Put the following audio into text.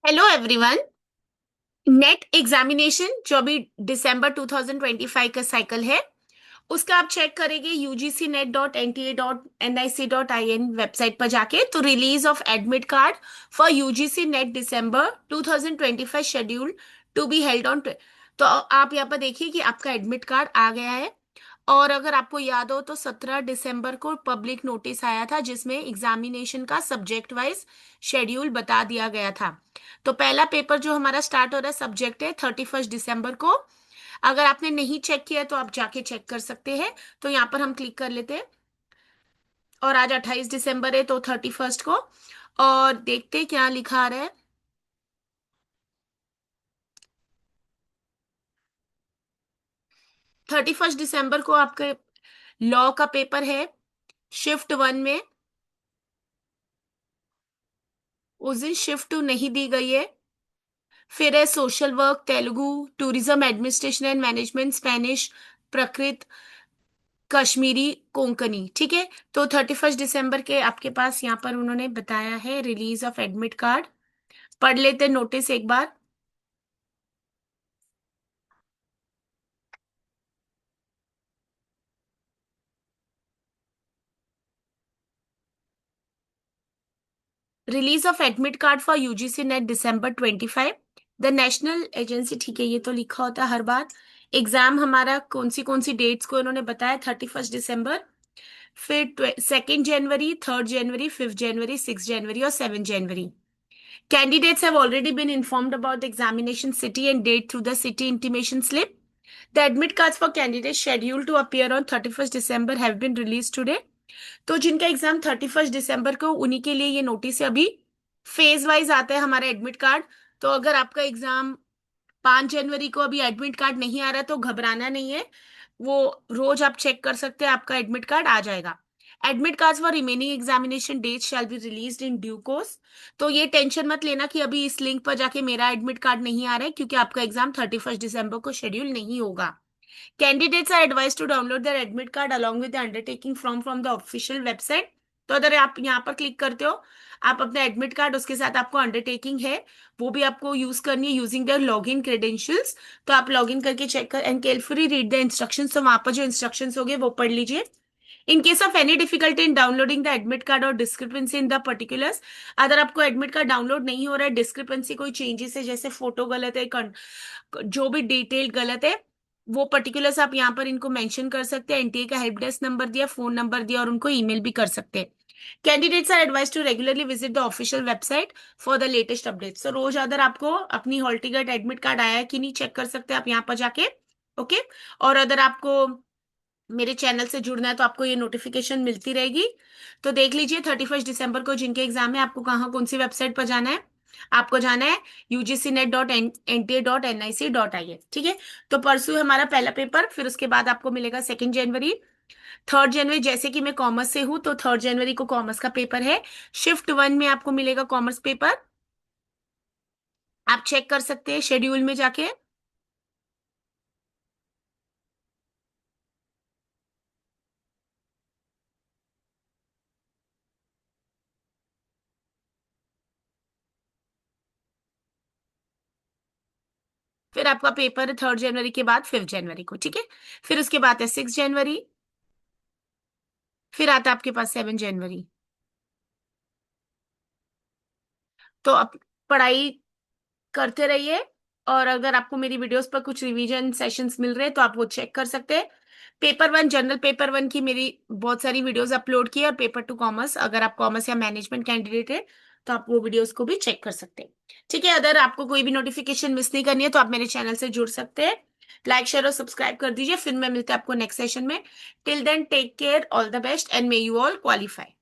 Hello everyone. Net examination जो अभी दिसंबर 2025 का साइकिल है, उसका आप चेक करेंगे ugcnet.nta.nic.in वेबसाइट पर जाके। तो release of admit card for UGC NET December 2025 schedule to be held on. तो आप यहाँ पर देखिए कि आपका एडमिट कार्ड आ गया है। और अगर आपको याद हो तो 17 दिसंबर को पब्लिक नोटिस आया था जिसमें एग्जामिनेशन का सब्जेक्ट वाइज शेड्यूल बता दिया गया था। तो पहला पेपर जो हमारा स्टार्ट हो रहा है सब्जेक्ट है 31 दिसंबर को। अगर आपने नहीं चेक किया तो आप जाके चेक कर सकते हैं। तो यहाँ पर हम क्लिक कर लेते हैं। और आज 28 दिसंबर है तो 31 को और देखते हैं क्या लिखा आ रहा है। 31 दिसंबर को आपके लॉ का पेपर है शिफ्ट वन में। उस दिन शिफ्ट टू नहीं दी गई है। फिर है social work Telugu, tourism administration and management Spanish, प्रकृत, कश्मीरी, कोंकणी। ठीक है। तो 31 दिसंबर के आपके पास यहाँ पर उन्होंने बताया है रिलीज ऑफ एडमिट कार्ड। पढ़ लेते नोटिस एक बार। Release of admit card for UGC net December 25। The national agency, ठीक है ये तो लिखा होता है हर बार। एग्जाम हमारा कौन सी डेट्स को इन्होंने बताया 31 दिसंबर। फिर 2 जनवरी, 3 जनवरी, 5 जनवरी, 6 जनवरी और 7 जनवरी। Candidates have already been informed about the examination city and date through the city intimation slip. The admit cards for candidates scheduled to appear on 31st December have been released today. तो जिनका exam 31 दिसंबर को उन्हीं के लिए ये notice है। अभी phase wise आता है हमारा एडमिट कार्ड। तो अगर आपका एग्जाम 5 जनवरी को अभी एडमिट कार्ड नहीं आ रहा तो घबराना नहीं है। वो रोज आप चेक कर सकते हैं, आपका एडमिट कार्ड आ जाएगा। Admit card for remaining examination date shall be released in due course. तो ये टेंशन मत लेना कि अभी इस लिंक पर जाके मेरा एडमिट कार्ड नहीं आ रहा है, क्योंकि आपका एग्जाम 31 दिसंबर को शेड्यूल नहीं होगा। Candidates are advise to download their admit card along with the undertaking from the official website. तो अगर आप यहाँ पर क्लिक करते हो, आप अपना एडमिट कार्ड उसके साथ आपको अंडरटेकिंग है वो भी आपको यूज करनी है यूजिंग देयर लॉगिन क्रेडेंशियल्स। तो आप लॉगिन करके चेक कर and carefully read the instructions. तो वहां पर जो इंस्ट्रक्शंस होंगे वो पढ़ लीजिए। In case of any difficulty in downloading the admit card और डिस्क्रिपेंसी इन द पर्टिकुलर्स, अगर आपको एडमिट कार्ड डाउनलोड नहीं हो रहा है, डिस्क्रिपेंसी कोई चेंजेस है जैसे फोटो गलत है, जो भी डिटेल गलत है, वो पर्टिकुलर्स आप यहाँ पर इनको मेंशन कर सकते हैं। एनटीए का हेल्प डेस्क नंबर दिया, फोन नंबर दिया और उनको ईमेल भी कर सकते हैं। Candidates are advise to regularly visit the official website for the latest updates. तो रोज अगर आपको अपनी हॉल टिकट एडमिट कार्ड आया है कि नहीं चेक कर सकते हैं आप यहाँ पर जाके। ओके। और अगर आपको मेरे चैनल से जुड़ना है तो आपको ये नोटिफिकेशन मिलती रहेगी। तो देख लीजिए 31 दिसंबर को जिनके एग्जाम है आपको कहाँ कौन सी वेबसाइट पर जाना है। आपको जाना है ugcnet.nta.nic.in। ठीक है। तो परसों हमारा पहला पेपर, फिर उसके बाद आपको मिलेगा 2 जनवरी। 3 जनवरी जैसे कि मैं कॉमर्स से हूँ तो 3 जनवरी को कॉमर्स का पेपर है। शिफ्ट वन में आपको मिलेगा कॉमर्स पेपर। आप चेक कर सकते हैं शेड्यूल में जाके। फिर आपका पेपर है 3 जनवरी के बाद 5 जनवरी को। ठीक है। फिर उसके बाद है 6 जनवरी। फिर आता है आपके पास 7 जनवरी। तो आप पढ़ाई करते रहिए। और अगर आपको मेरी वीडियोस पर कुछ रिवीजन सेशंस मिल रहे हैं तो आप वो चेक कर सकते हैं। Paper one, general paper one की मेरी बहुत सारी वीडियोस अपलोड की है। और पेपर टू कॉमर्स, अगर आप कॉमर्स या मैनेजमेंट कैंडिडेट है तो आप वो वीडियोस को भी चेक कर सकते हैं। ठीक है। अगर आपको कोई भी नोटिफिकेशन मिस नहीं करनी है तो आप मेरे चैनल से जुड़ सकते हैं। लाइक शेयर और सब्सक्राइब कर दीजिए। फिर मैं मिलते हैं आपको नेक्स्ट सेशन में। Till then take care, all the best and may you all qualify.